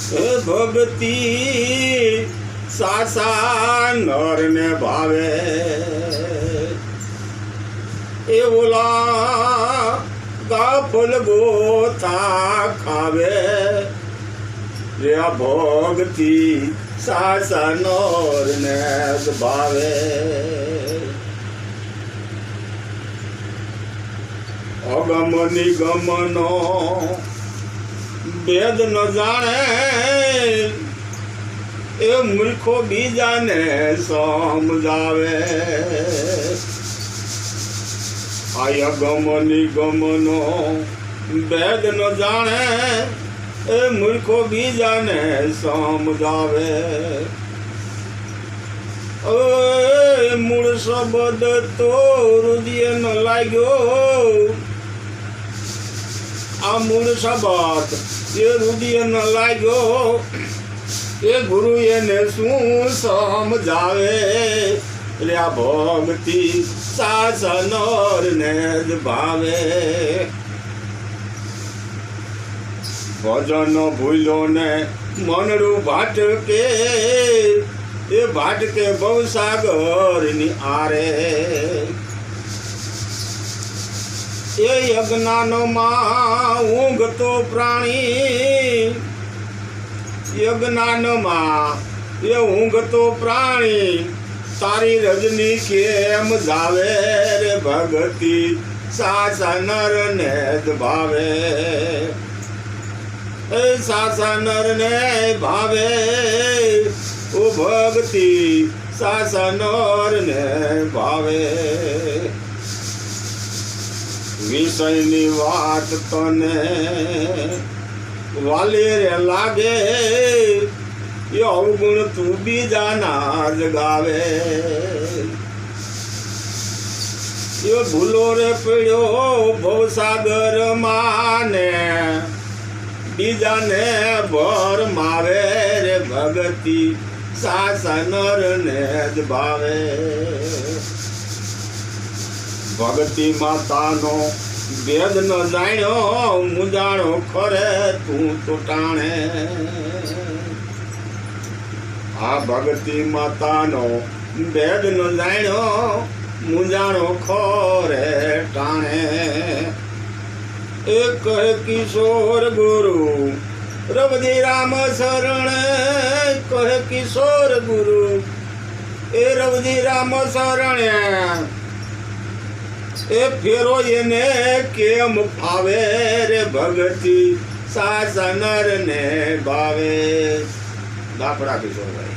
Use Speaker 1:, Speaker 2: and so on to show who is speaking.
Speaker 1: ભક્તિ સાસા નર ને ભાવે એ ઓલા ગાફલ ગોથા ખાવે રે આ ભક્તિ સાસા નર ને ભાવે અગમ નિગમનો વેદ ન જાણે એ મૂર્ખો બીજાને સમજાવે આ અગમ નિગમનો વેદ ન જાણે એ મૂર્ખો બીજાને સમજાવે મૂળ શબ્દ તો હૃદય ન લાગ્યો આ મૂળ શબ્દ એ હૃદય ન લાગ્યો એ ગુરુ એને શું સમજાવે રે આ ભક્તિ સાસા નર ને જ ભાવે ભજન ભૂલો ને મનડું ભાટકે એ ભાટકે ભવસાગર ની આરે એ યજ્ઞાનમાં ઊંઘતો પ્રાણી યજ્ઞાનમાં એ ઊંઘતો પ્રાણી તારી રજની કેમ જાવે રે ભગતિ સાસા નર ને જ ભાવે એ સાસા નર ને ભાવે ઓ ભક્તિ સાસા નર ને ભાવે વિષયની વાત તને વાલી રે લાગે એ અવગુણ તું બીજાના જગાવે એ ભૂલો રે પડ્યો ભવસાગર માને બીજાને ભર માવે રે ભગતિ સાસા નર ને જ ભાવે ભગતિ માતાનો વેદ ન જાણ્યો મુંજાણો ખરે તું તો ટાણે આ ભગતિ માતાનો વેદ ન જાણ્યો મુંજાણો ખરે ટાણે એક કિશોર ગુરુ રવજી રામ શરણ કહે કિશોર ગુરુ એ રવજી રામ શરણ એ ફેરો એને કેમ ફાવે રે ભગતિ સાસા નર ને ભાવે દાપડા કિશોરભાઈ।